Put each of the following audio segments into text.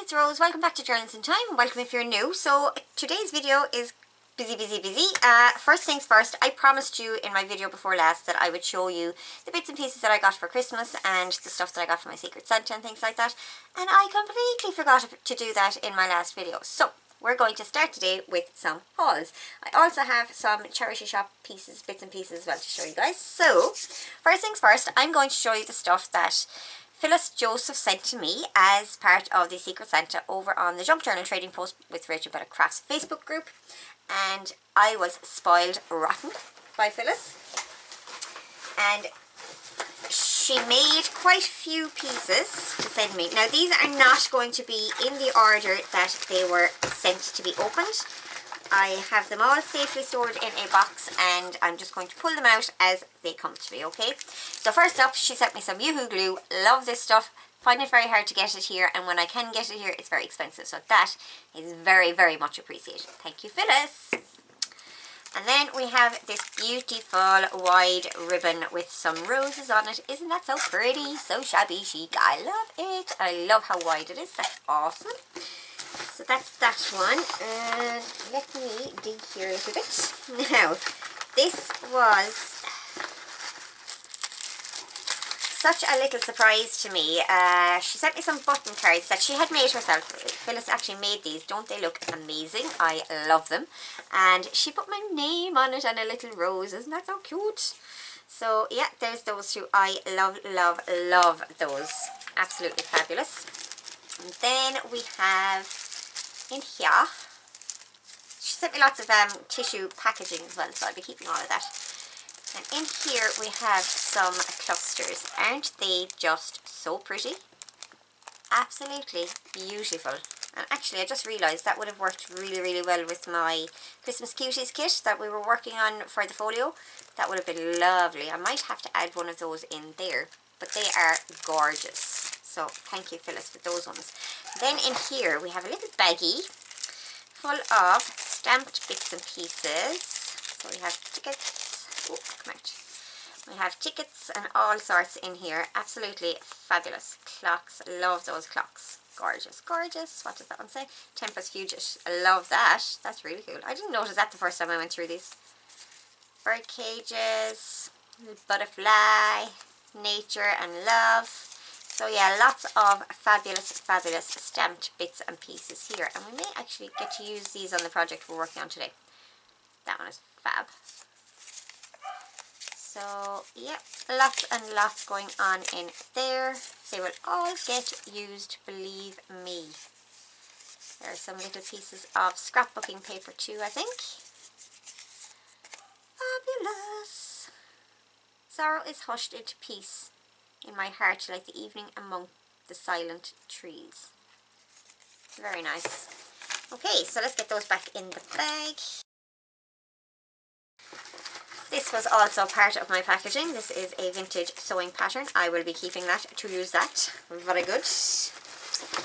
it's Rose. Welcome back to Journals in Time. Welcome if you're new. So today's video is busy. First things first, I promised you in my video before last that I would show you the bits and pieces that I got for Christmas and the stuff that I got for my Secret Santa and things like that. And I completely forgot to do that in my last video. So we're going to start today with some hauls. I also have some charity shop pieces, bits and pieces as well to show you guys. So first things first, I'm going to show you the stuff that Phyllis Joseph sent to me as part of the Secret Santa over on the Junk Journal Trading Post with Rachel Bella Crafts Facebook group, and I was spoiled rotten by Phyllis, and she made quite a few pieces to send me. Now these are not going to be in the order that they were sent to be opened. I have them all safely stored in a box and I'm just going to pull them out as they come to me, okay? So first up, she sent me some Yoo-Hoo glue. Love this stuff. Find it very hard to get it here, and when I can get it here, it's very expensive. So that is very, very much appreciated. Thank you, Phyllis. And then we have this beautiful wide ribbon with some roses on it. Isn't that so pretty? So shabby chic. I love it. I love how wide it is. That's awesome. So that's that one, and let me dig here a little bit. Now, this was such a little surprise to me. She sent me some button cards that she had made herself. Phyllis actually made these. Don't they look amazing? I love them. And she put my name on it and a little rose. Isn't that so cute? So yeah, there's those two. I love, love, love those. Absolutely fabulous. And then we have in here, she sent me lots of tissue packaging as well, so I'll be keeping all of that. And in here we have some clusters. Aren't they just so pretty? Absolutely beautiful. And actually I just realised that would have worked really, really well with my Christmas Cuties kit that we were working on for the folio. That would have been lovely. I might have to add one of those in there, but they are gorgeous. So thank you, Phyllis, for those ones. Then in here we have a little baggie full of stamped bits and pieces. So we have tickets. Oh, come out. We have tickets and all sorts in here. Absolutely fabulous. Clocks. Love those clocks. Gorgeous, gorgeous. What does that one say? Tempus Fugit. I love that. That's really cool. I didn't notice that the first time I went through these. Bird cages. Butterfly. Nature and love. So yeah, lots of fabulous, fabulous stamped bits and pieces here. And we may actually get to use these on the project we're working on today. That one is fab. So yeah, lots and lots going on in there. They will all get used, believe me. There are some little pieces of scrapbooking paper too, I think. Fabulous. Sorrow is hushed into peace in my heart like the evening among the silent trees. Very nice. Okay, so let's get those back in the bag. This was also part of my packaging. This is a vintage sewing pattern. I will be keeping that to use that. Very good.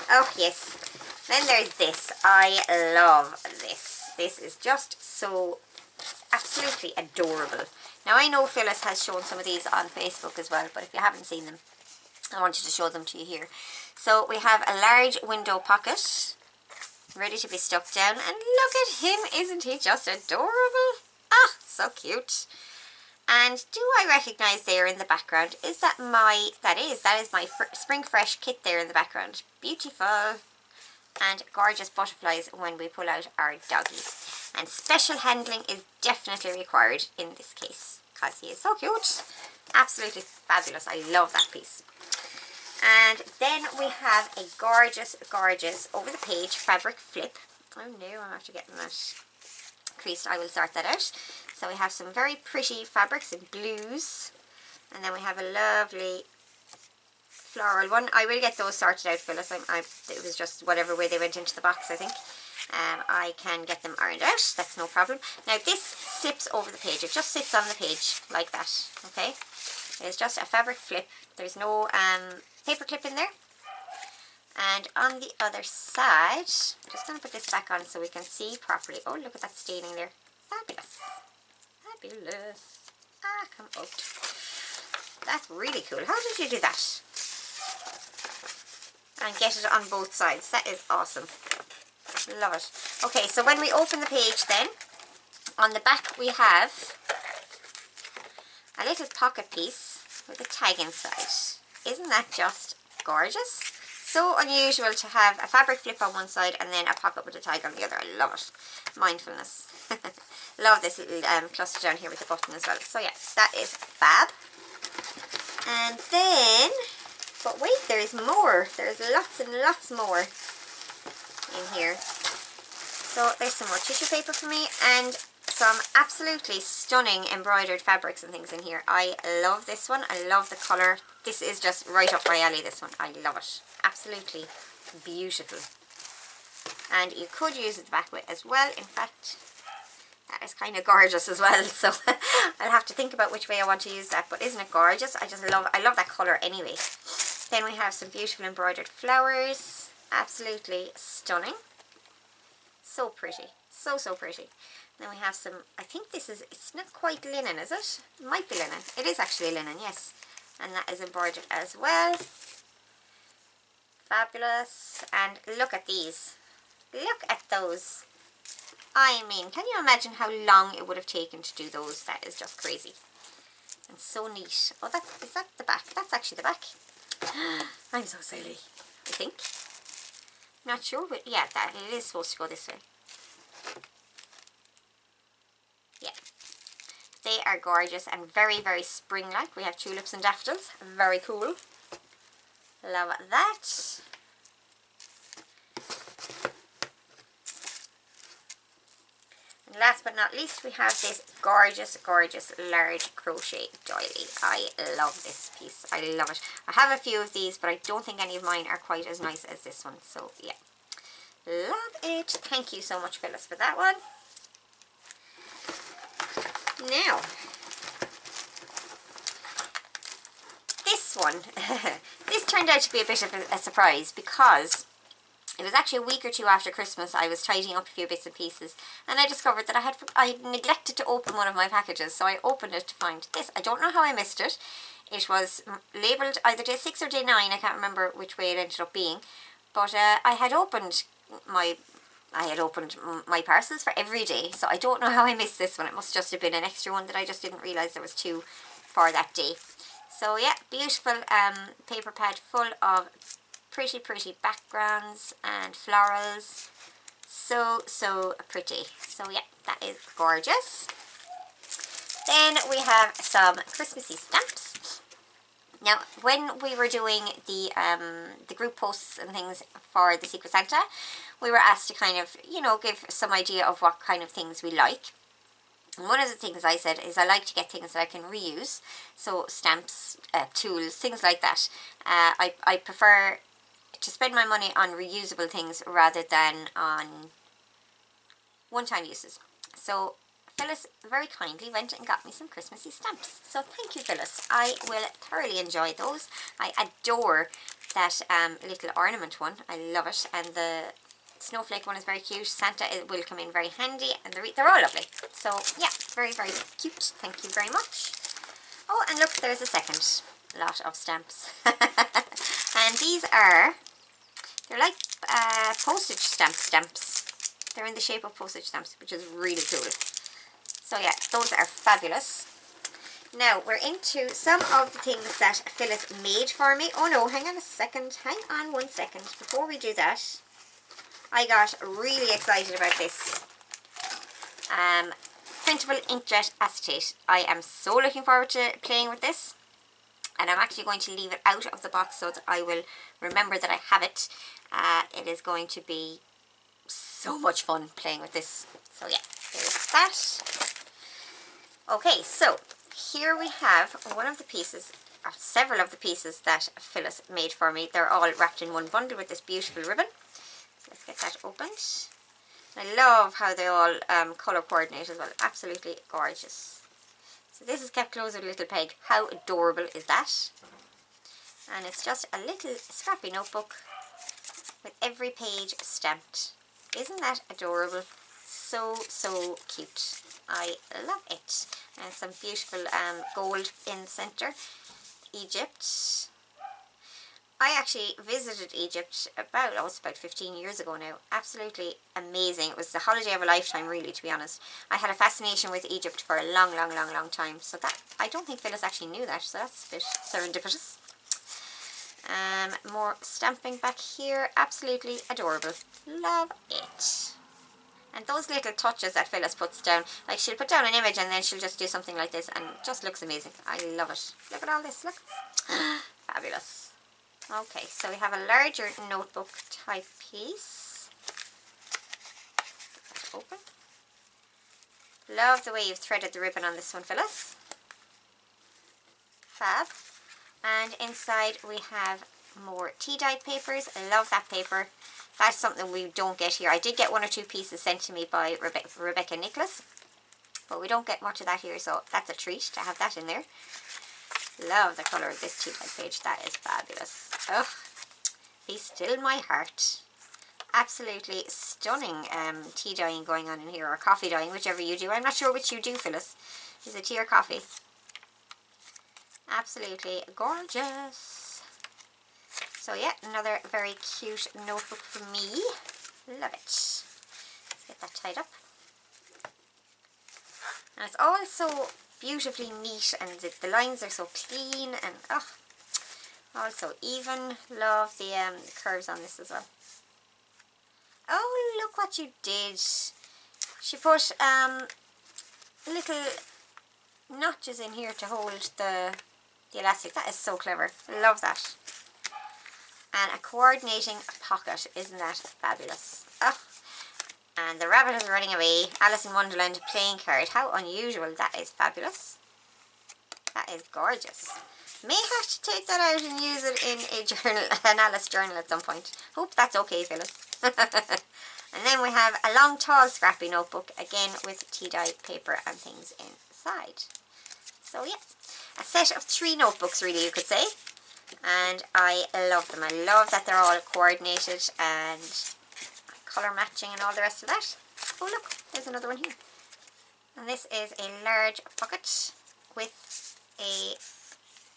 Oh yes. Then there's this. I love this. This is just so absolutely adorable. Now I know Phyllis has shown some of these on Facebook as well, but if you haven't seen them, I wanted to show them to you here. So we have a large window pocket ready to be stuck down, and look at him, isn't he just adorable? Ah, so cute. And do I recognise there in the background, that is my Spring Fresh kit there in the background. Beautiful and gorgeous butterflies when we pull out our doggy. And special handling is definitely required in this case because he is so cute. Absolutely fabulous. I love that piece. And then we have a gorgeous, gorgeous over the page fabric flip. Oh no, I'm after getting that creased. I will sort that out. So we have some very pretty fabrics in blues. And then we have a lovely floral one. I will get those sorted out, Phyllis. It was just whatever way they went into the box, I think. I can get them ironed out. That's no problem. Now this slips over the page. It just sits on the page like that. Okay. It's just a fabric flip. There's no paper clip in there. And on the other side, I'm just going to put this back on so we can see properly. Oh, look at that staining there. Fabulous. Fabulous. Ah, come out. That's really cool. How did you do that? and get it on both sides. That is awesome. Love it. Okay, so when we open the page then, on the back we have a little pocket piece with a tag inside. Isn't that just gorgeous? So unusual to have a fabric flip on one side and then a pocket with a tag on the other. I love it. Mindfulness. Love this little cluster down here with the button as well. So yeah, that is fab. And then, but wait, there is more. There's lots and lots more in here. So there's some more tissue paper for me and some absolutely stunning embroidered fabrics and things in here. I love this one. I love the colour. This is just right up my alley, this one. I love it. Absolutely beautiful. And you could use it the back way as well. In fact, that is kind of gorgeous as well. So I'll have to think about which way I want to use that. But isn't it gorgeous? I love that colour anyway. Then we have some beautiful embroidered flowers. Absolutely stunning. So pretty. So, so pretty. Then we have some, I think this is, it's not quite linen, is it? It might be linen. It is actually linen, yes. And that is embroidered as well. Fabulous. And look at these. Look at those. I mean, can you imagine how long it would have taken to do those? That is just crazy. And so neat. Oh, is that the back? That's actually the back. I'm so silly, I think. Not sure, but yeah, it is supposed to go this way. Yeah. They are gorgeous and very, very spring-like. We have tulips and daffodils. Very cool. Love that. And last but not least, we have this gorgeous, gorgeous large crochet doily. I love this piece. I love it. I have a few of these, but I don't think any of mine are quite as nice as this one. So, yeah. Love it. Thank you so much, Phyllis, for that one. Now, this one, this turned out to be a bit of a surprise because it was actually a week or two after Christmas. I was tidying up a few bits and pieces and I discovered that I neglected to open one of my packages, so I opened it to find this. I don't know how I missed it. It was labelled either day 6 or day 9, I can't remember which way it ended up being, but I had opened my parcels for every day, so I don't know how I missed this one. It must just have been an extra one that I just didn't realise there was 2 for that day. So yeah, beautiful paper pad full of pretty, pretty backgrounds and florals. So, so pretty. So yeah, that is gorgeous. Then we have some Christmassy stamps. Now, when we were doing the group posts and things for the Secret Santa, we were asked to kind of, you know, give some idea of what kind of things we like. And one of the things I said is I like to get things that I can reuse. So stamps, tools, things like that. I prefer to spend my money on reusable things rather than on one-time uses. So Phyllis very kindly went and got me some Christmassy stamps. So thank you, Phyllis. I will thoroughly enjoy those. I adore that little ornament one. I love it. And the snowflake one is very cute. Santa will come in very handy. And they're all lovely. So yeah, very, very cute. Thank you very much. Oh, and look, there's a second lot of stamps. And these are, they're like postage stamps. They're in the shape of postage stamps, which is really cool. So yeah, those are fabulous. Now, we're into some of the things that Phyllis made for me. Oh no, hang on a second. Hang on one second. Before we do that, I got really excited about this. Printable inkjet acetate. I am so looking forward to playing with this. And I'm actually going to leave it out of the box so that I will remember that I have it. It is going to be so much fun playing with this. So yeah, there's that. Okay, so here we have one of the pieces, or several of the pieces that Phyllis made for me. They're all wrapped in one bundle with this beautiful ribbon. Let's get that opened. I love how they all colour coordinate as well. Absolutely gorgeous. So this is kept closed with a little peg. How adorable is that? And it's just a little scrappy notebook with every page stamped. Isn't that adorable? So, so cute. I love it. And some beautiful gold in the centre. Egypt. I actually visited Egypt about, oh, it's about 15 years ago now. Absolutely amazing. It was the holiday of a lifetime, really, to be honest. I had a fascination with Egypt for a long, long, long, long time. So that, I don't think Phyllis actually knew that, so that's a bit serendipitous. More stamping back here. Absolutely adorable. Love it. And those little touches that Phyllis puts down, like she'll put down an image and then she'll just do something like this and it just looks amazing. I love it. Look at all this, look. Fabulous. Okay, so we have a larger notebook type piece. Open. Love the way you've threaded the ribbon on this one, Phyllis. Fab. And inside we have more tea dyed papers. I love that paper. That's something we don't get here. I did get 1 or 2 pieces sent to me by Rebecca Nicholas, but we don't get much of that here, so that's a treat to have that in there. Love the colour of this tea dyed page. That is fabulous. Oh, be still my heart. Absolutely stunning tea dyeing going on in here, or coffee dyeing, whichever you do. I'm not sure which you do, Phyllis. Is it tea or coffee? Absolutely gorgeous. So yeah, another very cute notebook for me. Love it. Let's get that tied up. And it's all so beautifully neat, and the lines are so clean, and oh, also even. Love the curves on this as well. Oh, look what you did. She put little notches in here to hold the elastic. That is so clever. Love that. And a coordinating pocket. Isn't that fabulous? Oh. And the rabbit is running away. Alice in Wonderland playing card. How unusual. That is fabulous. That is gorgeous. May have to take that out and use it in a journal, an Alice journal at some point. Hope that's okay, Phyllis. And then we have a long, tall, scrappy notebook, again with tea-dyed paper and things inside. So yeah, a set of 3 notebooks, really, you could say. And I love them. I love that they're all coordinated and colour matching and all the rest of that. Oh look, there's another one here. And this is a large pocket with a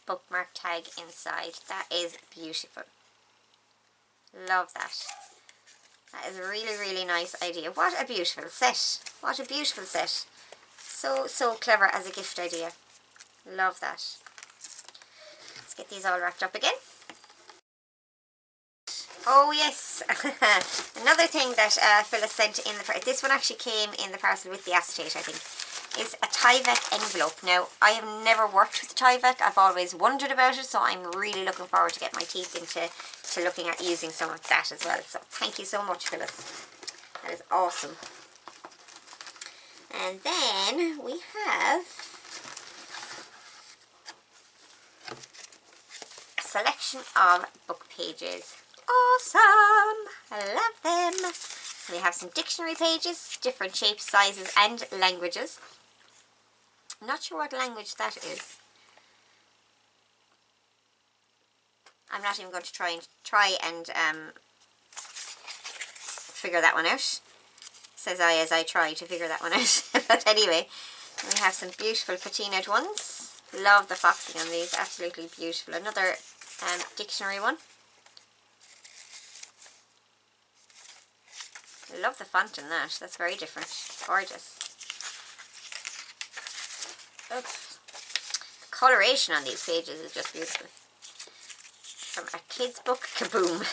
bookmark tag inside. That is beautiful. Love that. That is a really, really nice idea. What a beautiful set. What a beautiful set. So, so clever as a gift idea. Love that. Let's get these all wrapped up again. Oh yes, another thing that Phyllis sent in the parcel, this one actually came in the parcel with the acetate, I think, is a Tyvek envelope. Now, I have never worked with Tyvek. I've always wondered about it, so I'm really looking forward to get my teeth into looking at using some of that as well. So thank you so much, Phyllis. That is awesome. And then we have a selection of book pages. Awesome! I love them. So we have some dictionary pages, different shapes, sizes and languages. I'm not sure what language that is. I'm not even going to try and figure that one out. Says I as I try to figure that one out. But anyway, we have some beautiful patinaed ones. Love the foxing on these. Absolutely beautiful. Another dictionary one. Love the font in that. That's very different. Gorgeous. Oops. Coloration on these pages is just beautiful. From a kid's book, Kaboom.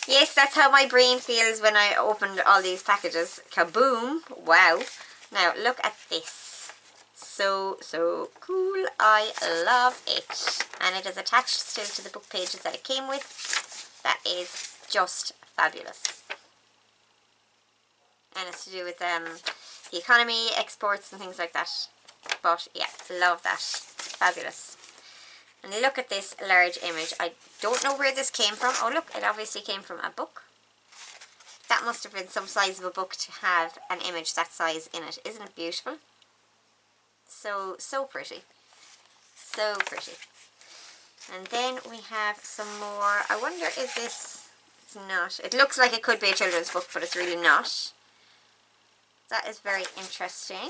Yes, that's how my brain feels when I opened all these packages. Kaboom. Wow. Now, look at this. So, so cool. I love it. And it is attached still to the book pages that it came with. That is just fabulous. And it's to do with the economy, exports and things like that. But yeah, love that. Fabulous. And look at this large image. I don't know where this came from. Oh look, it obviously came from a book. That must have been some size of a book to have an image that size in it. Isn't it beautiful? So, so pretty. So pretty. And then we have some more. I wonder, is this... It's not. It looks like it could be a children's book, but it's really not. That is very interesting.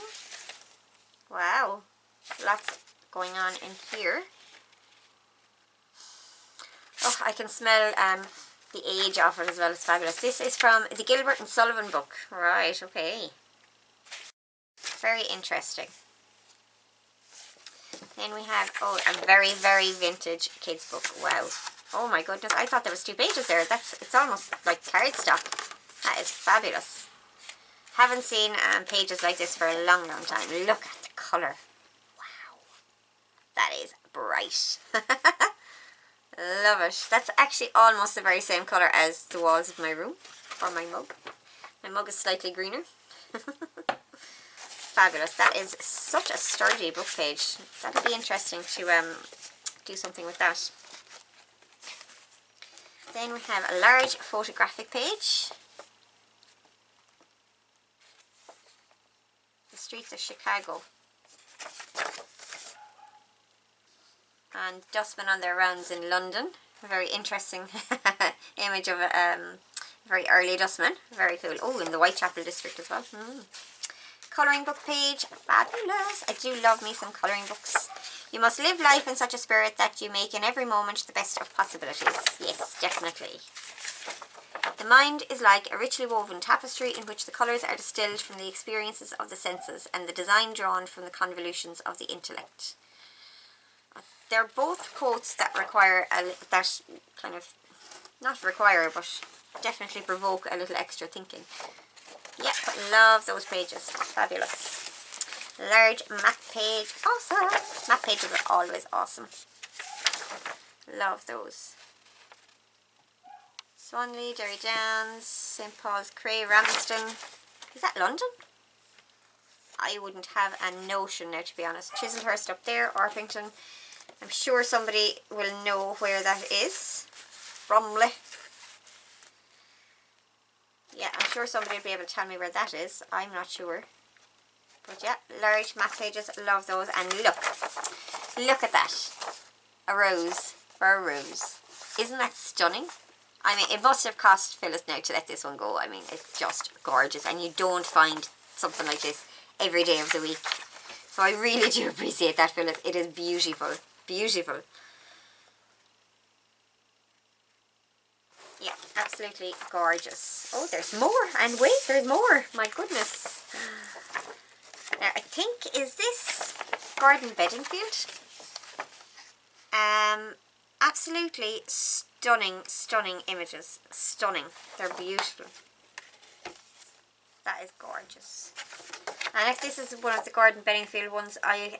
Wow. Lots going on in here. Oh, I can smell the age of it as well. It's fabulous. This is from the Gilbert and Sullivan book. Right, okay. Very interesting. Then we have, oh, a very, very vintage kids book. Wow. Oh my goodness, I thought there was 2 pages there. It's almost like cardstock. That is fabulous. Haven't seen pages like this for a long, long time. Look at the colour. Wow. That is bright. Love it. That's actually almost the very same colour as the walls of my room, or my mug. My mug is slightly greener. Fabulous. That is such a sturdy book page. That would be interesting to do something with that. Then we have a large photographic page. The streets of Chicago. And dustmen on their rounds in London. A very interesting image of a very early dustman. Very cool. Oh, in the Whitechapel district as well. Colouring book page, fabulous. I do love me some colouring books. You must live life in such a spirit that you make in every moment the best of possibilities. Yes, definitely. The mind is like a richly woven tapestry in which the colours are distilled from the experiences of the senses and the design drawn from the convolutions of the intellect. They're both quotes that require, that kind of, not require, but definitely provoke a little extra thinking. Yeah, love those pages. Fabulous. Large map page. Awesome. Map pages are always awesome. Love those. Swanley, Derry Downs, St Paul's, Cray, Ramsden. Is that London? I wouldn't have a notion now, to be honest. Chislehurst up there, Orpington. I'm sure somebody will know where that is. Bromley. Yeah, I'm sure somebody will be able to tell me where that is. I'm not sure. But yeah, large map pages. Love those. And look at that. A rose for a rose. Isn't that stunning? I mean, it must have cost Phyllis now to let this one go. I mean, it's just gorgeous. And you don't find something like this every day of the week. So I really do appreciate that, Phyllis. It is beautiful. Beautiful. Yeah, absolutely gorgeous. Oh, there's more. And wait, there's more. My goodness. Now, I think, is this Gordon Bedingfield? Absolutely stunning, stunning images. Stunning. They're beautiful. That is gorgeous. And if this is one of the Gordon Bedingfield ones, I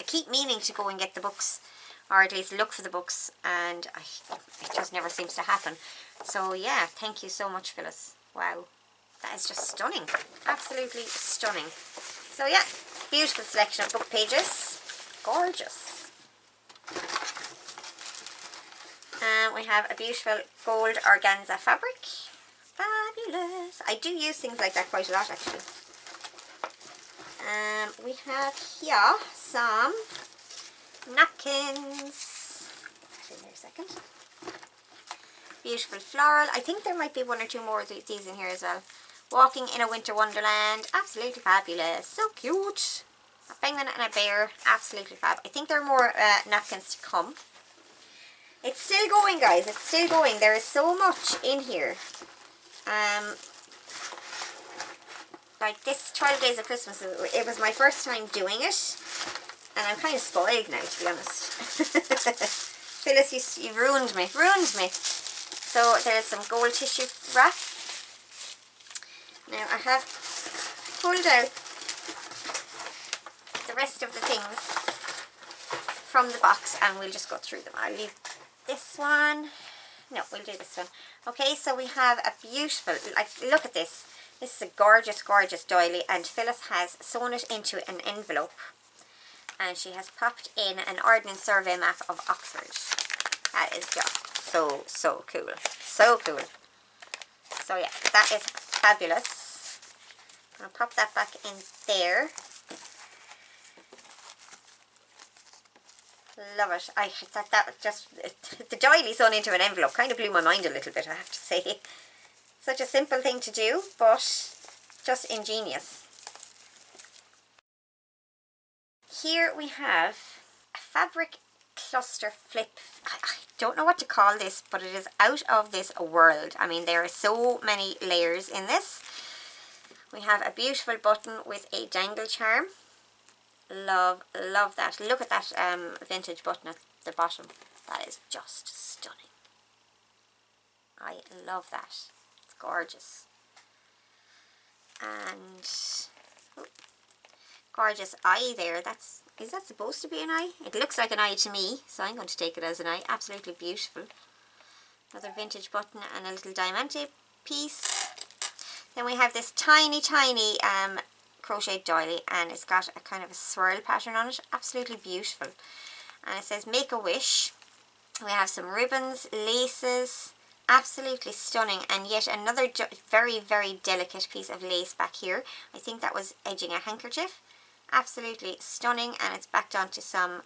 keep meaning to go and get the books, or at least look for the books, and it just never seems to happen. So yeah, thank you so much, Phyllis. Wow, that is just stunning. Absolutely stunning. So yeah, beautiful selection of book pages. Gorgeous. We have a beautiful gold organza fabric. Fabulous. I do use things like that quite a lot, actually. We have here some napkins. In there a second. Beautiful floral. I think there might be 1 or 2 more of these in here as well. Walking in a Winter Wonderland. Absolutely fabulous. So cute. A penguin and a bear. Absolutely fab. I think there are more napkins to come. It's still going, guys. It's still going. There is so much in here. Like this 12 Days of Christmas, it was my first time doing it. And I'm kind of spoiled now, to be honest. Phyllis, you've ruined me. Ruined me. So there's some gold tissue wrap. Now I have pulled out the rest of the things from the box and we'll just go through them. I'll leave this one. No, we'll do this one. Okay, so we have a beautiful, like, look at this. This is a gorgeous, gorgeous doily, and Phyllis has sewn it into an envelope. And she has popped in an Ordnance Survey map of Oxford. That is just so, so cool. So cool. So yeah, that is fabulous. I'll pop that back in there. Love it. I thought that was just, the doily sewn into an envelope kind of blew my mind a little bit, I have to say. Such a simple thing to do, but just ingenious. Here we have a fabric cluster flip. I don't know what to call this, but it is out of this world. I mean, there are so many layers in this. We have a beautiful button with a dangle charm. Love that. Look at that vintage button at the bottom. That is just stunning. I love that. It's gorgeous. And oh, gorgeous eye there. Is that supposed to be an eye? It looks like an eye to me, so I'm going to take it as an eye. Absolutely beautiful. Another vintage button and a little diamante piece. Then we have this tiny crochet doily, and it's got a kind of a swirl pattern on it. Absolutely beautiful. And it says make a wish. We have some ribbons, laces. Absolutely stunning, and yet another very, very delicate piece of lace back here. I think that was edging a handkerchief. Absolutely stunning, and it's backed onto some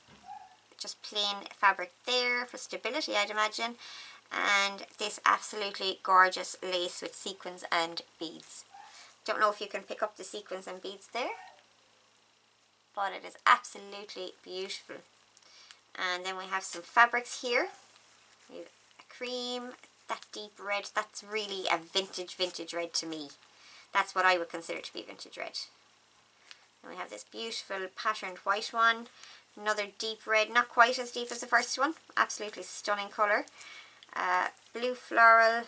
just plain fabric there for stability, I'd imagine. And this absolutely gorgeous lace with sequins and beads. Don't know if you can pick up the sequins and beads there, but it is absolutely beautiful. And then we have some fabrics here. We have a cream, that deep red. That's really a vintage red to me. That's what I would consider to be vintage red. And we have this beautiful patterned white one. Another deep red, not quite as deep as the first one. Absolutely stunning colour. Blue floral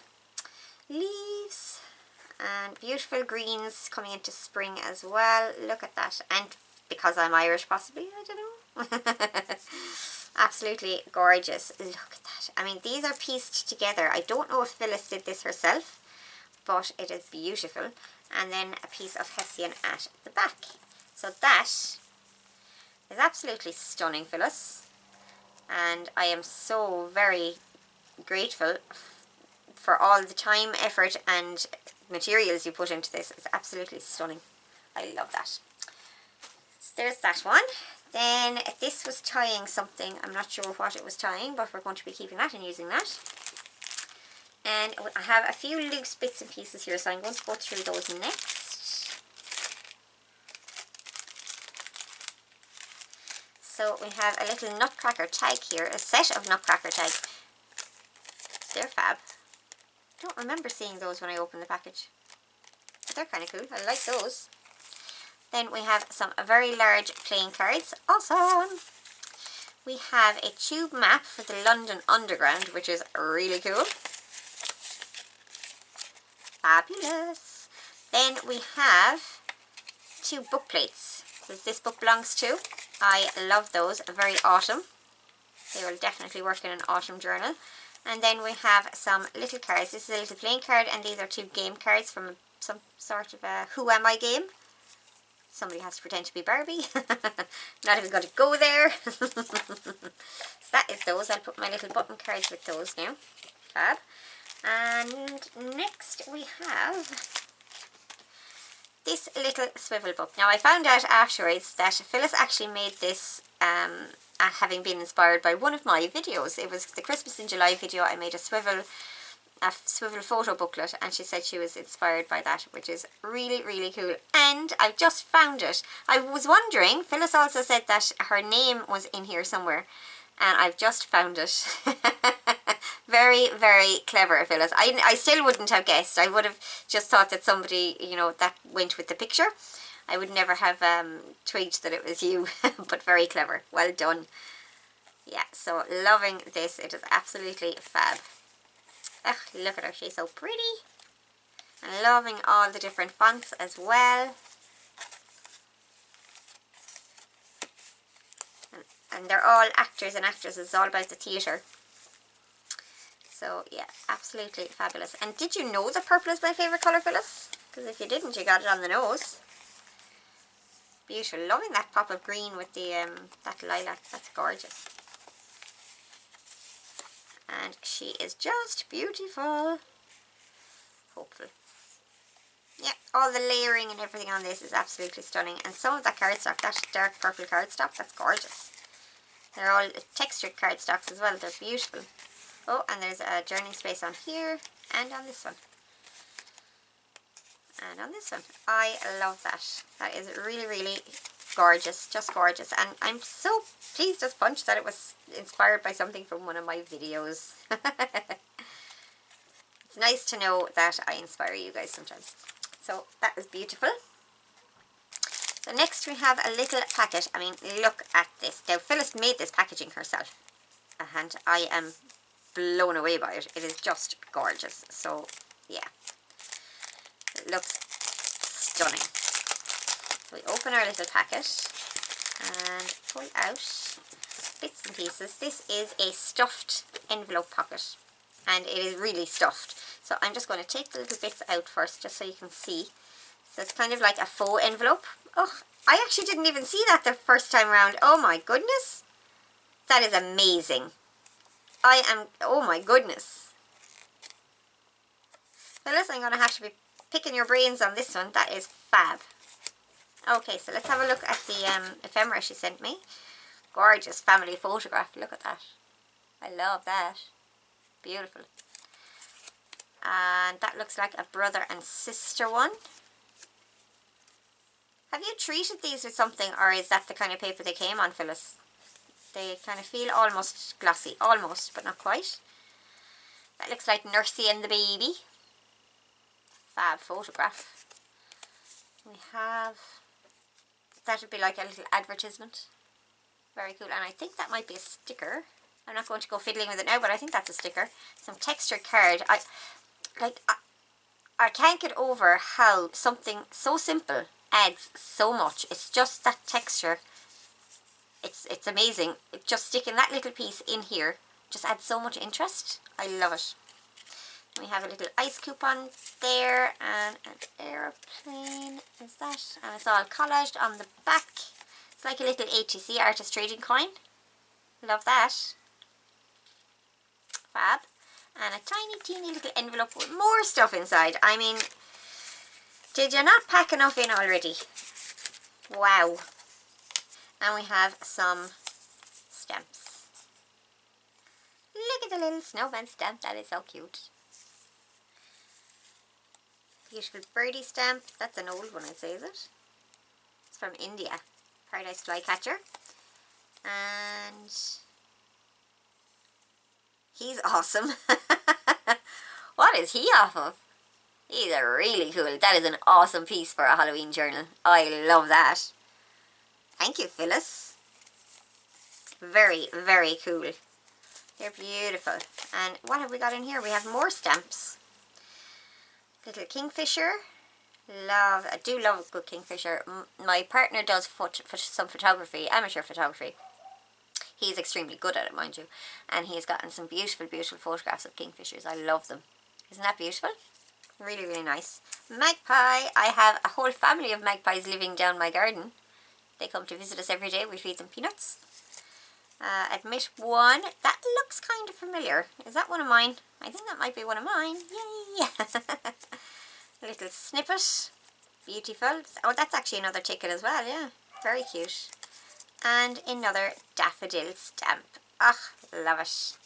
leaves. And beautiful greens coming into spring as well. Look at that. And because I'm Irish possibly, I don't know. Absolutely gorgeous. Look at that. I mean, these are pieced together. I don't know if Phyllis did this herself, but it is beautiful. And then a piece of hessian at the back. So that is absolutely stunning, Phyllis. And I am so very grateful for all the time, effort and materials you put into this. It's absolutely stunning. I love that. So there's that one. Then this was tying something. I'm not sure what it was tying, but we're going to be keeping that and using that. And I have a few loose bits and pieces here, so I'm going to go through those next. So we have a little nutcracker tag here, a set of nutcracker tags. They're fab. I don't remember seeing those when I opened the package. But they're kind of cool. I like those. Then we have some very large playing cards. Awesome! We have a tube map for the London Underground, which is really cool. Fabulous! Then we have 2 book plates. This book belongs to. I love those. Very autumn. They will definitely work in an autumn journal. And then we have some little cards. This is a little playing card, and these are 2 game cards from some sort of a Who Am I game. Somebody has to pretend to be Barbie. Not even going to go there. So that is those. I'll put my little button cards with those now. Fab. And next we have this little swivel book. Now I found out afterwards that Phyllis actually made this having been inspired by one of my videos. It was the Christmas in July video. I made a swivel photo booklet, and she said she was inspired by that, which is really, really cool. And I've just found it. I was wondering, Phyllis also said that her name was in here somewhere, and I've just found it. Very, very clever, Phyllis. I still wouldn't have guessed. I would have just thought that somebody, you know, that went with the picture. I would never have twigged that it was you, but very clever. Well done. Yeah, so loving this. It is absolutely fab. Ugh, look at her, she's so pretty. And loving all the different fonts as well. And they're all actors and actresses. It's all about the theatre. So yeah, absolutely fabulous. And did you know that purple is my favourite colour, Phyllis? Because if you didn't, you got it on the nose. Beautiful. Loving that pop of green with the that lilac. That's gorgeous. And she is just beautiful. Hopeful. Yeah, all the layering and everything on this is absolutely stunning. And some of that cardstock, that dark purple cardstock, that's gorgeous. They're all textured cardstocks as well. They're beautiful. Oh, and there's a journey space on here and on this one. And on this one. I love that. That is really, really gorgeous, just gorgeous. And I'm so pleased as punch that it was inspired by something from one of my videos. It's nice to know that I inspire you guys sometimes. So that is beautiful. So next we have a little packet. I mean, look at this. Now Phyllis made this packaging herself, and I am blown away by it. It is just gorgeous. So yeah, it looks stunning. So we open our little packet and pull out bits and pieces. This is a stuffed envelope pocket, and it is really stuffed. So I'm just going to take the little bits out first, just so you can see. So it's kind of like a faux envelope. Oh, I actually didn't even see that the first time around. Oh my goodness. That is amazing. Oh my goodness. Phyllis, I'm going to have to be picking your brains on this one. That is fab. Okay, so let's have a look at the ephemera she sent me. Gorgeous family photograph. Look at that. I love that. Beautiful. And that looks like a brother and sister one. Have you treated these with something, or is that the kind of paper they came on, Phyllis? They kind of feel almost glossy. Almost, but not quite. That looks like Nursey and the baby. Fab photograph. We have... that would be like a little advertisement. Very cool. And I think that might be a sticker. I'm not going to go fiddling with it now, but I think that's a sticker. Some textured card. I can't get over how something so simple adds so much. It's just that texture. It's amazing. Just sticking that little piece in here just adds so much interest. I love it. We have a little ice coupon there and an aeroplane. Is that? And it's all collaged on the back. It's like a little HTC artist trading coin. Love that. Fab. And a tiny teeny little envelope with more stuff inside. I mean, did you not pack enough in already? Wow. And we have some stamps. Look at the little snowman stamp. That is so cute. Beautiful birdie stamp. That's an old one, I'd say, is it? It's from India. Paradise Flycatcher. And he's awesome. What is he off of? He's a really cool. That is an awesome piece for a Halloween journal. I love that. Thank you, Phyllis. Very, very cool. They're beautiful. And what have we got in here? We have more stamps. Little kingfisher. I do love a good kingfisher. My partner does some photography, amateur photography. He's extremely good at it, mind you. And he's gotten some beautiful, beautiful photographs of kingfishers. I love them. Isn't that beautiful? Really, really nice. Magpie. I have a whole family of magpies living down my garden. They come to visit us every day. We feed them peanuts. Admit one. That looks kind of familiar. Is that one of mine? I think that might be one of mine. Yay! A little snippet. Beautiful. Oh, that's actually another ticket as well. Yeah. Very cute. And another daffodil stamp. Ah, love it.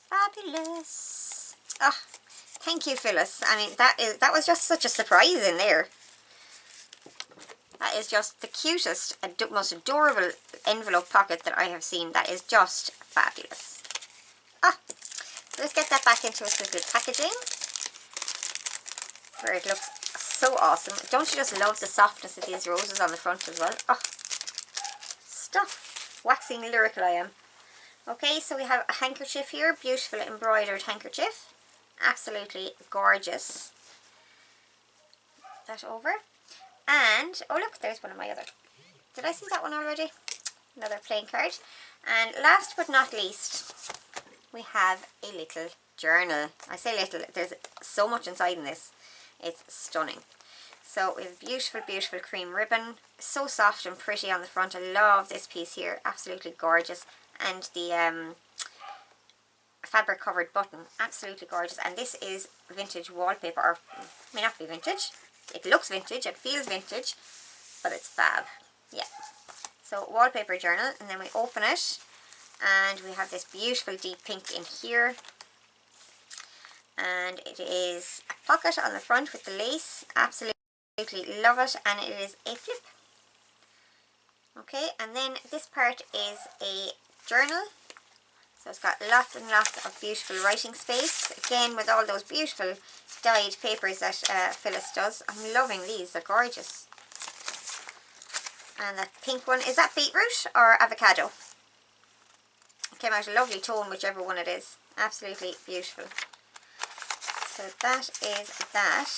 Fabulous. Ah, thank you, Phyllis. I mean, that was just such a surprise in there. That is just the cutest, most adorable envelope pocket that I have seen. That is just fabulous. Ah, let's get that back into its little packaging, where it looks so awesome. Don't you just love the softness of these roses on the front as well? Oh, stuff. Waxing lyrical I am. Okay, so we have a handkerchief here. Beautiful embroidered handkerchief. Absolutely gorgeous. That over. And, oh look, there's one of my other. Did I see that one already? Another playing card. And last but not least, we have a little journal. I say little, there's so much inside in this. It's stunning. So we have beautiful, beautiful cream ribbon. So soft and pretty on the front. I love this piece here. Absolutely gorgeous. And the fabric covered button. Absolutely gorgeous. And this is vintage wallpaper. Or may not be vintage. It looks vintage. It feels vintage. But it's fab. Yeah. So wallpaper journal. And then we open it. And we have this beautiful deep pink in here. And it is a pocket on the front with the lace. Absolutely love it. And it is a flip. Okay, and then this part is a journal. So it's got lots and lots of beautiful writing space. Again, with all those beautiful dyed papers that Phyllis does. I'm loving these, they're gorgeous. And that pink one, is that beetroot or avocado? It came out a lovely tone, whichever one it is. Absolutely beautiful. So that is that.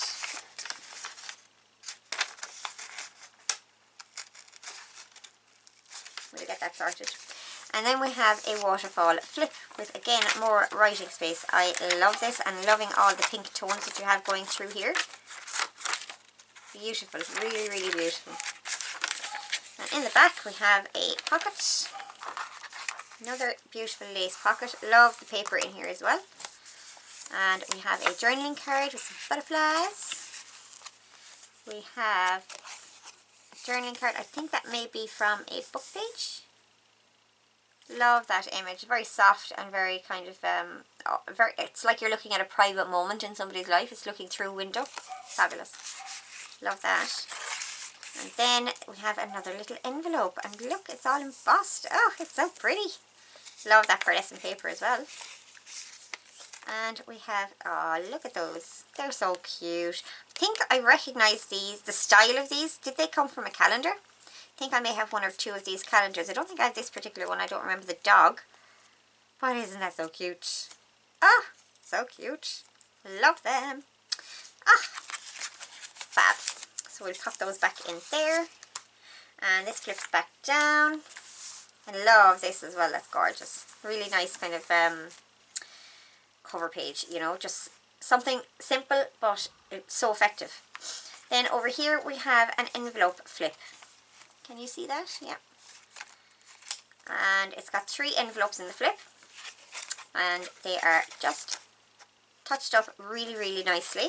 We'll get that sorted. And then we have a waterfall flip with, again, more writing space. I love this and loving all the pink tones that you have going through here. Beautiful, really, really beautiful. And in the back we have a pocket. Another beautiful lace pocket. Love the paper in here as well. And we have a journaling card with some butterflies. We have a journaling card. I think that may be from a book page. Love that image. Very soft and very kind of it's like you're looking at a private moment in somebody's life. It's looking through a window. Fabulous. Love that. And then we have another little envelope, and look, it's all embossed. Oh, it's so pretty. Love that pearlescent paper as well. And we have, oh, look at those. They're so cute. I think I recognise these, the style of these. Did they come from a calendar? I think I may have one or two of these calendars. I don't think I have this particular one. I don't remember the dog. But isn't that so cute? Oh, so cute. Love them. Ah, fab. So we'll pop those back in there. And this flips back down. I love this as well. That's gorgeous. Really nice kind of cover page, you know, just something simple but it's so effective. Then over here we have an envelope flip. Can you see that? Yeah. And it's got 3 envelopes in the flip, and they are just touched up really, really nicely.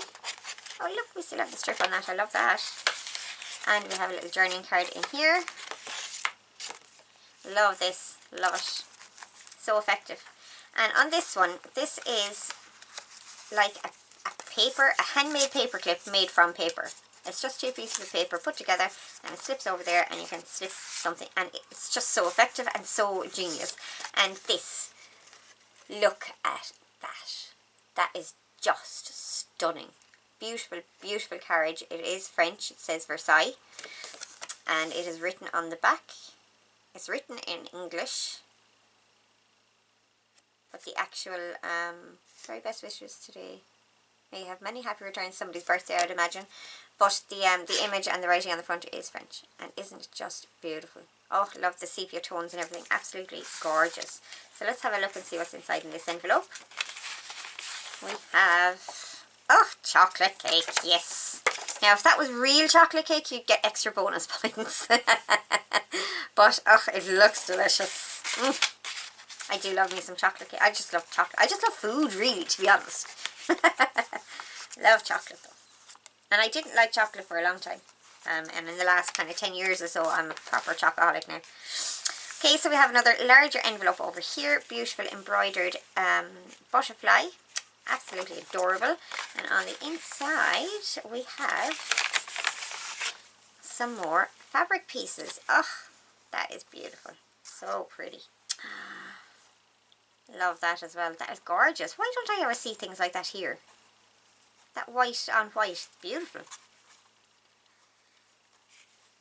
Oh look, we still have the strip on that. I love that. And we have a little journaling card in here. Love this. Love it. So effective. And on this one, this is like a paper, a handmade paper clip made from paper. It's just 2 pieces of paper put together, and it slips over there, and you can slip something, and it's just so effective and so genius. And this, look at that. That is just stunning. Beautiful, beautiful carriage. It is French. It says Versailles, and it is written on the back. It's written in English, but the actual very best wishes today. May you have many happy returns. Somebody's birthday, I would imagine. But the image and the writing on the front is French, and isn't it just beautiful? Oh, love the sepia tones and everything. Absolutely gorgeous. So let's have a look and see what's inside in this envelope. We have, oh, chocolate cake. Yes. Now, if that was real chocolate cake, you'd get extra bonus points. But oh, it looks delicious. I do love me some chocolate cake. I just love chocolate. I just love food, really, to be honest. Love chocolate though. And I didn't like chocolate for a long time. And in the last kind of 10 years or so, I'm a proper chocoholic now. Okay, so we have another larger envelope over here. Beautiful embroidered butterfly. Absolutely adorable. And on the inside, we have some more fabric pieces. Oh, that is beautiful. So pretty. Love that as well. That is gorgeous. Why don't I ever see things like that here? That white on white. Beautiful.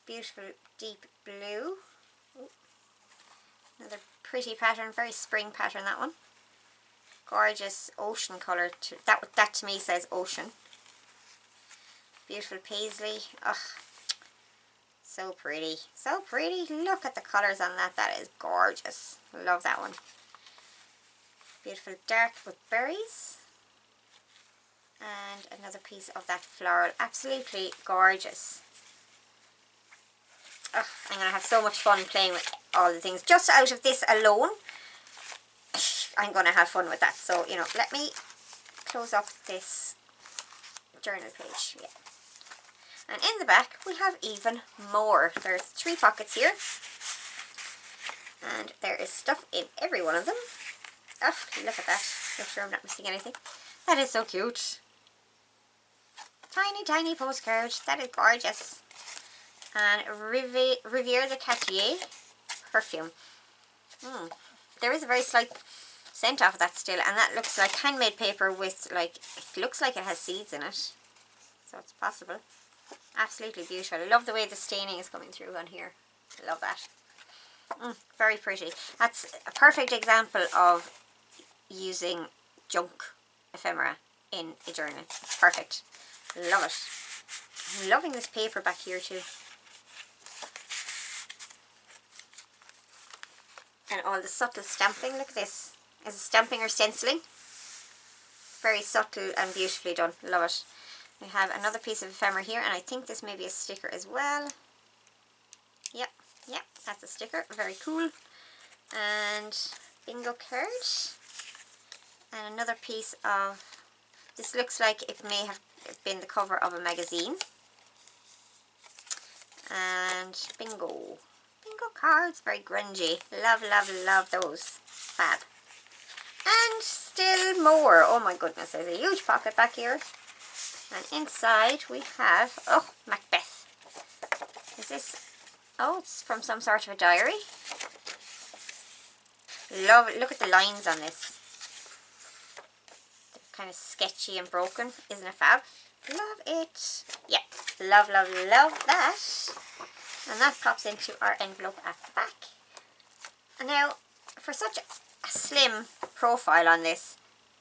Beautiful deep blue. Ooh. Another pretty pattern. Very spring pattern, that one. Gorgeous ocean colour. That to me says ocean. Beautiful paisley. Oh, so pretty. So pretty. Look at the colours on that. That is gorgeous. Love that one. Beautiful dark with berries. And another piece of that floral. Absolutely gorgeous. Oh, I'm going to have so much fun playing with all the things. Just out of this alone, I'm going to have fun with that. So, you know, let me close up this journal page. Yeah. And in the back, we have even more. There's 3 pockets here. And there is stuff in every one of them. Oh, look at that. Make sure I'm not missing anything. That is so cute. Tiny, tiny postcard. That is gorgeous. and Riviere de Cartier perfume. There is a very slight scent off of that still, and that looks like handmade paper with, like, it looks like it has seeds in it, so it's possible. Absolutely beautiful. I love the way the staining is coming through on here. I love that. Very pretty. That's a perfect example of using junk ephemera in a journal. Perfect. Love it. I'm loving this paper back here too. And all the subtle stamping. Look at this. Is it stamping or stenciling? Very subtle and beautifully done. Love it. We have another piece of ephemera here, and I think this may be a sticker as well. Yep, that's a sticker. Very cool. And bingo card. And another piece of, this looks like it may have been the cover of a magazine. And bingo cards, very grungy. Love, love, love those. Fab. And still more. Oh my goodness, there's a huge pocket back here. And inside we have, oh, Macbeth. Is this, oh, it's from some sort of a diary. Love it. Look at the lines on this. They're kind of sketchy and broken. Isn't it fab? Love it. Yeah, love, love, love that. And that pops into our envelope at the back. And now, for such a slim profile on this,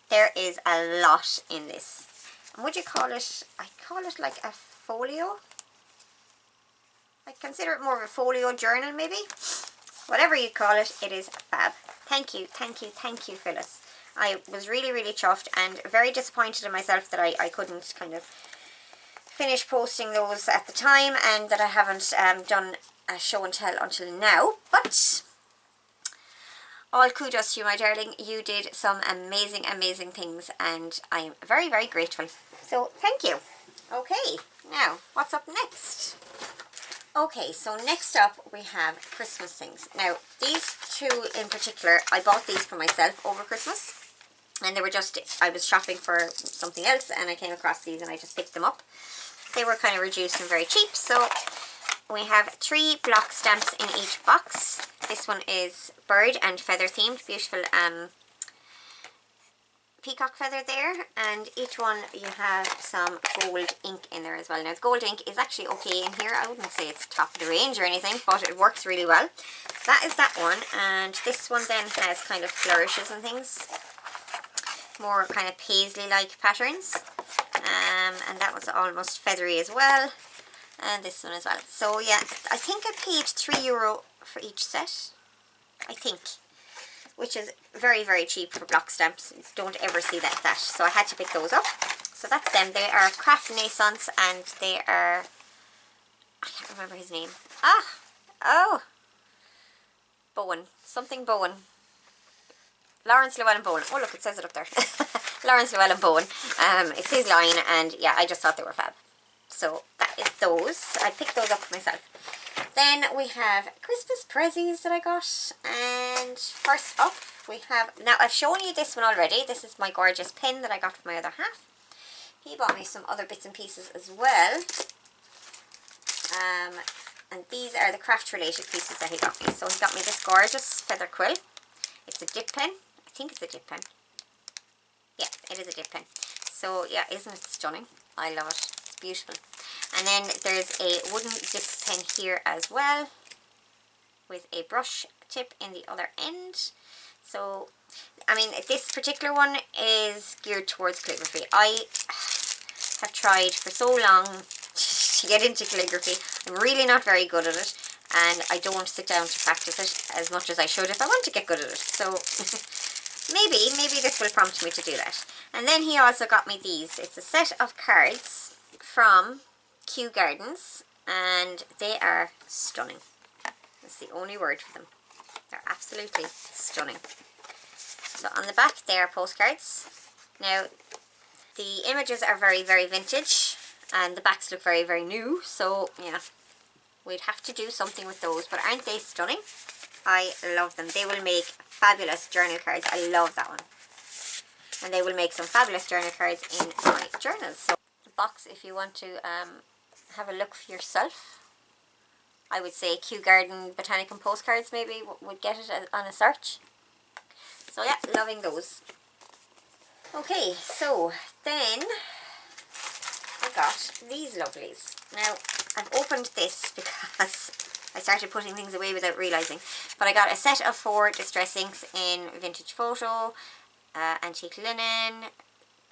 there is a lot in this. And would you call it, I call it like a folio? I consider it more of a folio journal maybe. Whatever you call it, it is fab. Thank you, thank you, thank you, Phyllis. I was really, really chuffed and very disappointed in myself that I couldn't kind of finish posting those at the time, and that I haven't done a show and tell until now. But all kudos to you, my darling. You did some amazing, amazing things, and I'm very, very grateful. So thank you. Okay, now what's up next? Okay, so next up we have Christmas things. Now these two in particular, I bought these for myself over Christmas, and they were just, I was shopping for something else and I came across these and I just picked them up. They were kind of reduced and very cheap. So we have 3 block stamps in each box. This one is bird and feather themed, beautiful peacock feather there, and each one you have some gold ink in there as well. Now the gold ink is actually okay in here. I wouldn't say it's top of the range or anything, but it works really well. That is that one, and this one then has kind of flourishes and things, more kind of paisley like patterns, and that one's almost feathery as well, and this one as well. So yeah, I think I paid €3 for each set, I think, which is very, very cheap for block stamps. You don't ever see that. So I had to pick those up. So that's them. They are Craft Naissance, and they are, I can't remember his name. Bowen. Something Bowen. Lawrence Llewellyn Bowen. Oh look, it says it up there. Lawrence Llewellyn Bowen. It's his line, and yeah, I just thought they were fab. So that is those. I picked those up for myself. Then we have Christmas prezzies that I got, and first up we have, now I've shown you this one already. This is my gorgeous pen that I got from my other half. He bought me some other bits and pieces as well, and these are the craft related pieces that he got me. So he got me this gorgeous feather quill. It's a dip pen. I think it's a dip pen. Yeah, it is a dip pen. So yeah, isn't it stunning? I love it. It's beautiful. And then there's a wooden dip pen here as well, with a brush tip in the other end. So, I mean, this particular one is geared towards calligraphy. I have tried for so long to get into calligraphy. I'm really not very good at it, and I don't sit down to practice it as much as I should if I want to get good at it. So, maybe this will prompt me to do that. And then he also got me these. It's a set of cards from Kew Gardens, and they are stunning. That's the only word for them. They're absolutely stunning. So on the back they are postcards. Now the images are very, very vintage, and the backs look very, very new. So yeah, we'd have to do something with those, but aren't they stunning? I love them. They will make fabulous journal cards. I love that one. And they will make some fabulous journal cards in my journals. So the box, if you want to have a look for yourself. I would say Kew Garden Botanical Postcards maybe would get it on a search. So yeah, loving those. Okay, so then I got these lovelies. Now, I've opened this because I started putting things away without realising. But I got a set of 4 distress inks in Vintage Photo, Antique Linen,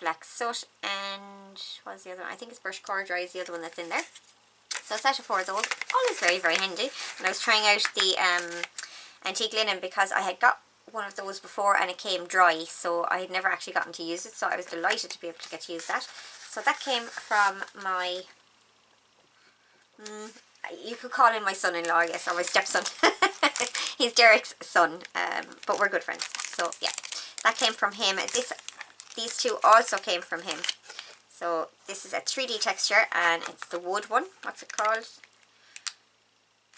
Black Soot, and what was the other one? I think it's Brush Corduroy is the other one that's in there. So a set of 4 of those, always very, very handy. And I was trying out the Antique Linen because I had got one of those before and it came dry, so I had never actually gotten to use it, so I was delighted to be able to get to use that. So that came from my, you could call him my son-in-law, I guess, or my stepson. He's Derek's son, but we're good friends. So yeah, that came from him. These 2 also came from him. So this is a 3D texture and it's the wood one. What's it called?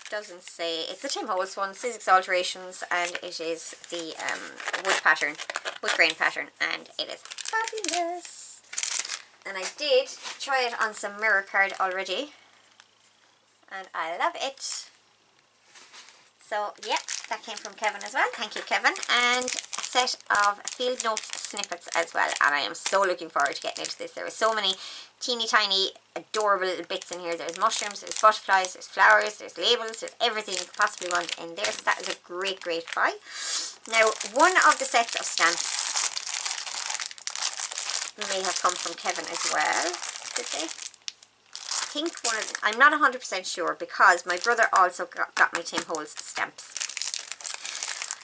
Doesn't say. It's the Tim Holtz one, Sizzix Alterations, and it is the wood pattern, wood grain pattern, and it is fabulous. And I did try it on some mirror card already, and I love it. So yeah, that came from Kevin as well. Thank you, Kevin. And a set of Field Notes snippets as well, and I am so looking forward to getting into this. There are so many teeny tiny adorable little bits in here. There's mushrooms, there's butterflies, there's flowers, there's labels, there's everything you could possibly want in there. So that is a great, great buy. Now, one of the sets of stamps may have come from Kevin as well, did they? I think one of them, I'm not 100% sure because my brother also got my Tim Holtz stamps.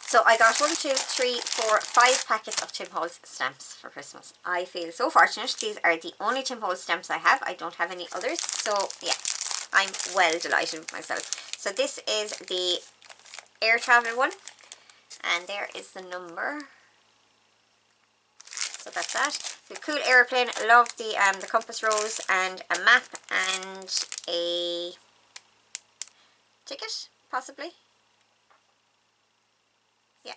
So I got 1, 2, 3, 4, 5 packets of Tim Holtz stamps for Christmas. I feel so fortunate. These are the only Tim Holtz stamps I have. I don't have any others. So yeah, I'm well delighted with myself. So this is the Air Travel one. And there is the number. So that's that. The cool airplane. Love the compass rose and a map and a ticket, possibly. Yeah,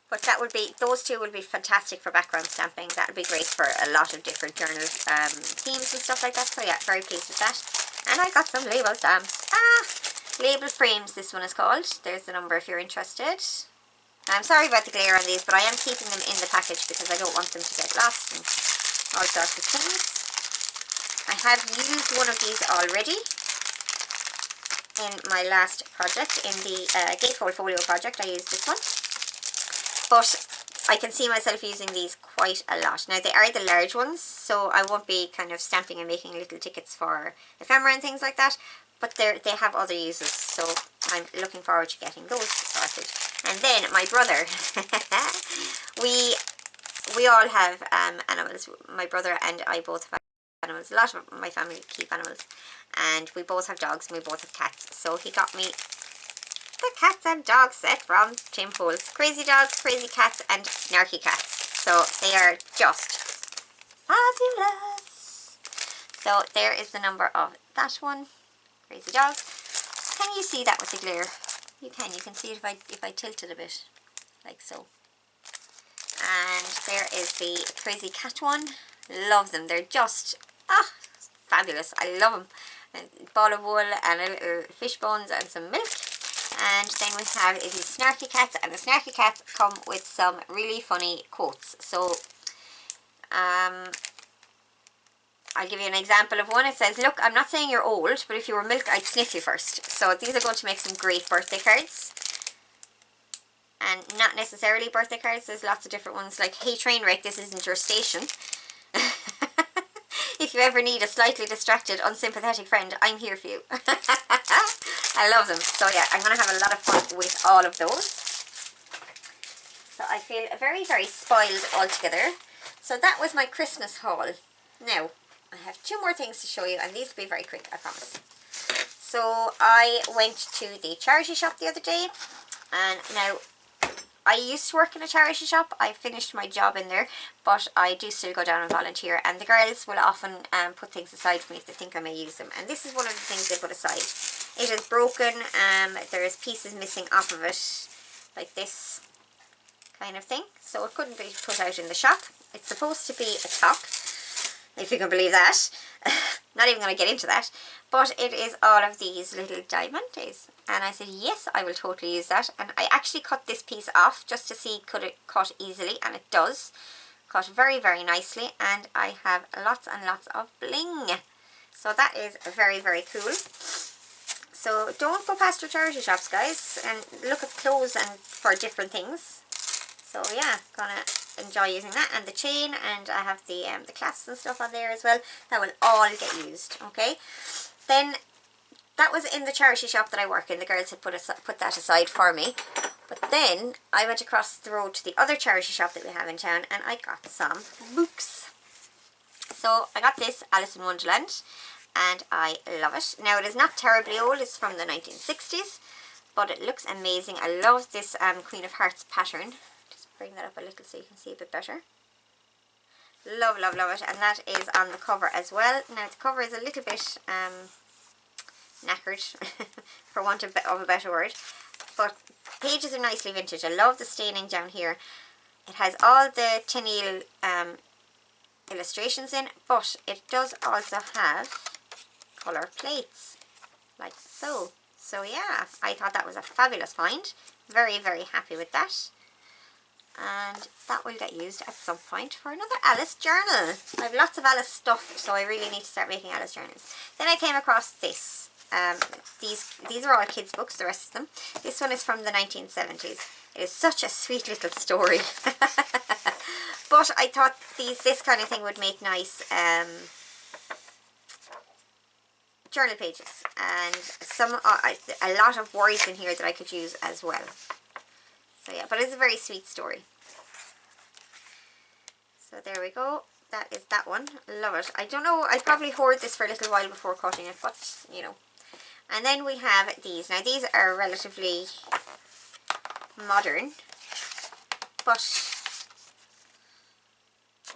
but that would be, those 2 would be fantastic for background stamping. That would be great for a lot of different journal themes and stuff like that. So yeah, very pleased with that. And I got some label stamps. Label frames, this one is called. There's the number if you're interested. I'm sorry about the glare on these, but I am keeping them in the package because I don't want them to get lost and all sorts of things. I have used one of these already in my last project, in the Gatefold Folio project. I used this one. But I can see myself using these quite a lot. Now, they are the large ones, so I won't be kind of stamping and making little tickets for ephemera and things like that. But they have other uses, so I'm looking forward to getting those sorted. And then my brother, we all have animals. My brother and I both have animals. A lot of my family keep animals. And we both have dogs and we both have cats. So he got me the cats and dogs set from Tim Holtz. Crazy dogs, crazy cats, and snarky cats. So they are just fabulous. So there is the number of that one. Crazy dogs. Can you see that with the glare? You can see it if I tilt it a bit, like so. And there is the crazy cat one. Love them. They're just fabulous. I love them. A ball of wool and a little fish bones and some milk. And then we have these snarky cats, and the snarky cats come with some really funny quotes. So I'll give you an example of one. It says, "Look, I'm not saying you're old, but if you were milk, I'd sniff you first." So these are going to make some great birthday cards. And not necessarily birthday cards. There's lots of different ones like, "Hey Trainwreck, this isn't your station." If you ever need a slightly distracted, unsympathetic friend, I'm here for you. I love them. So yeah, I'm going to have a lot of fun with all of those. So I feel very, very spoiled altogether. So that was my Christmas haul. Now, I have 2 more things to show you, and these will be very quick, I promise. So I went to the charity shop the other day, and now I used to work in a charity shop. I finished my job in there, but I do still go down and volunteer, and the girls will often put things aside for me if they think I may use them, and this is one of the things they put aside. It is broken. There's pieces missing off of it, like this kind of thing, so it couldn't be put out in the shop. It's supposed to be a top. if you can believe that. Not even going to get into that. But it is all of these little diamantes. And I said, yes, I will totally use that. And I actually cut this piece off just to see could it cut easily. And it does. Cut very, very nicely. And I have lots and lots of bling. So that is very, very cool. So don't go past your charity shops, guys. And look at clothes and for different things. So yeah, gonna enjoy using that, and the chain, and I have the clasps and stuff on there as well. That will all get used. Okay, then that was in the charity shop that I work in. The girls had put that aside for me. But then I went across the road to the other charity shop that we have in town, and I got some books. So I got this Alice in Wonderland, and I love it. Now it is not terribly old. It's from the 1960s, but it looks amazing. I love this Queen of Hearts pattern. Bring that up a little so you can see a bit better. Love, love, love it. And that is on the cover as well. Now the cover is a little bit knackered, for want of a better word. But pages are nicely vintage. I love the staining down here. It has all the Tenniel illustrations in, but it does also have colour plates, like so. So yeah, I thought that was a fabulous find. Very, very happy with that. And that will get used at some point for another Alice journal. I have lots of Alice stuff, so I really need to start making Alice journals. Then I came across this. These are all kids' books, the rest of them. This one is from the 1970s. It is such a sweet little story. But I thought this kind of thing would make nice journal pages. And a lot of words in here that I could use as well. So yeah, but it's a very sweet story. So there we go. That is that one. Love it. I don't know, I'll probably hoard this for a little while before cutting it, but you know. And then we have these. Now these are relatively modern, but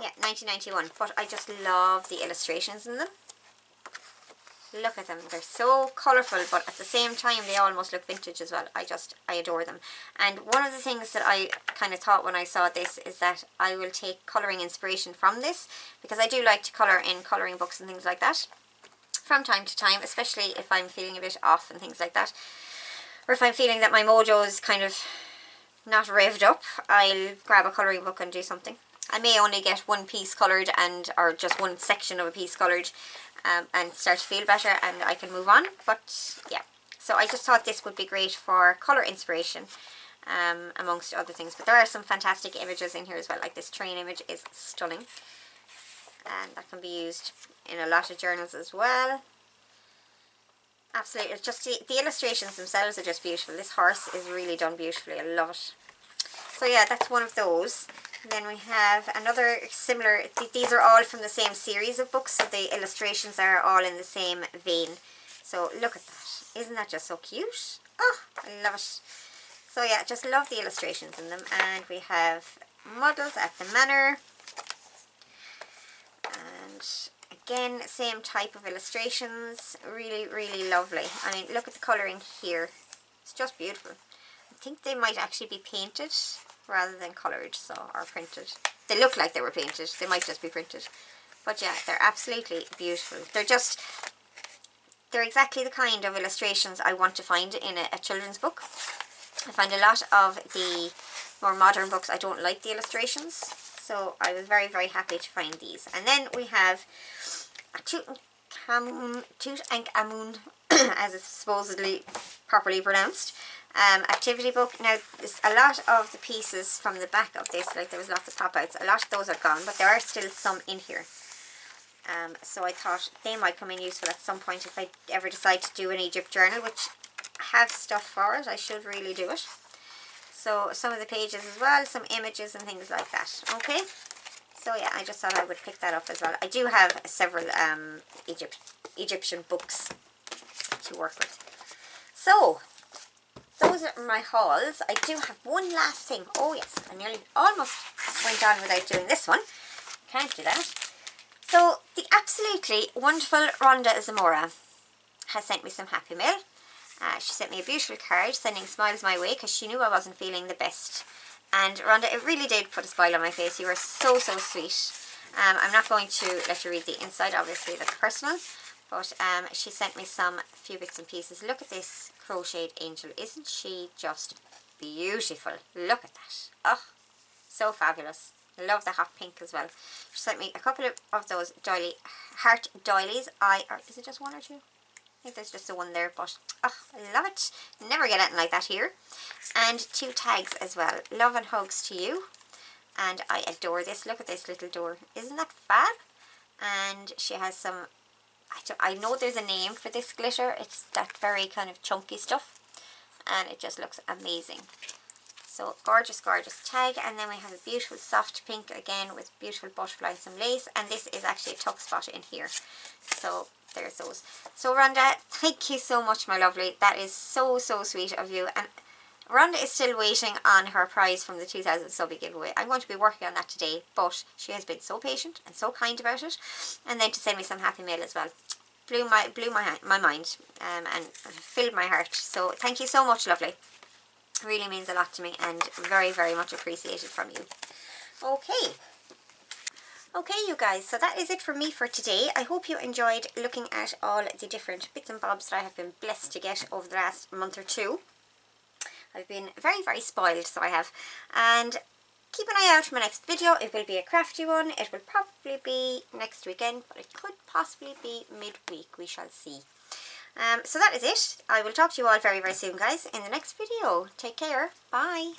yeah, 1991. But I just love the illustrations in them. Look at them, they're so colourful, but at the same time they almost look vintage as well. I adore them. And one of the things that I kind of thought when I saw this is that I will take colouring inspiration from this, because I do like to colour in colouring books and things like that from time to time, especially if I'm feeling a bit off and things like that, or if I'm feeling that my mojo is kind of not revved up. I'll grab a colouring book and do something. I may only get one piece coloured or just one section of a piece coloured, and start to feel better, and I can move on. But yeah, so I just thought this would be great for colour inspiration, amongst other things. But there are some fantastic images in here as well. Like this train image is stunning, and that can be used in a lot of journals as well. Absolutely, it's just the illustrations themselves are just beautiful. This horse is really done beautifully. I love it. So yeah, that's one of those. Then we have another similar, these are all from the same series of books, so the illustrations are all in the same vein. So look at that. Isn't that just so cute? Oh, I love it. So yeah, just love the illustrations in them. And we have Models at the Manor. And again, same type of illustrations. Really, really lovely. I mean, look at the colouring here. It's just beautiful. I think they might actually be painted rather than coloured, or printed. They look like they were painted. They might just be printed. But yeah, they're absolutely beautiful. They're exactly the kind of illustrations I want to find in a children's book. I find a lot of the more modern books, I don't like the illustrations. So I was very, very happy to find these. And then we have a Tutankhamun, as it's supposedly properly pronounced, activity book. Now, a lot of the pieces from the back of this, like there was lots of pop-outs, a lot of those are gone, but there are still some in here. So I thought they might come in useful at some point if I ever decide to do an Egypt journal, which I have stuff for it. I should really do it. So some of the pages as well, some images and things like that. Okay, so yeah, I just thought I would pick that up as well. I do have several Egyptian books to work with. So those are my hauls. I do have one last thing. Oh yes, I nearly almost went on without doing this one. Can't do that. So the absolutely wonderful Rhonda Zamora has sent me some Happy Mail. She sent me a beautiful card sending smiles my way because she knew I wasn't feeling the best. And Rhonda, it really did put a smile on my face. You were so, so sweet. I'm not going to let you read the inside, obviously that's personal, but she sent me some few bits and pieces. Look at this crocheted angel. Isn't she just beautiful? Look at that. Oh, so fabulous. Love the hot pink as well. She sent me a couple of those heart doilies. Is it just one or two? I think there's just the one there, but oh, I love it. Never get anything like that here. And 2 tags as well. Love and hugs to you. And I adore this. Look at this little door. Isn't that fab? And she has some, I know there's a name for this glitter. It's that very kind of chunky stuff. And it just looks amazing. So gorgeous, gorgeous tag. And then we have a beautiful soft pink again with beautiful butterfly and some lace. And this is actually a tuck spot in here. So there's those. So Rhonda, thank you so much, my lovely. That is so, so sweet of you. And Rhonda is still waiting on her prize from the 2000 subby giveaway. I'm going to be working on that today, but she has been so patient and so kind about it. And then to send me some happy mail as well. Blew my mind and filled my heart. So thank you so much, lovely. Really means a lot to me and very, very much appreciated from you. Okay, you guys, so that is it for me for today. I hope you enjoyed looking at all the different bits and bobs that I have been blessed to get over the last month or two. I've been very, very spoiled, so I have. And keep an eye out for my next video. It will be a crafty one. It will probably be next weekend, but it could possibly be midweek. We shall see. So that is it. I will talk to you all very, very soon, guys, in the next video. Take care. Bye.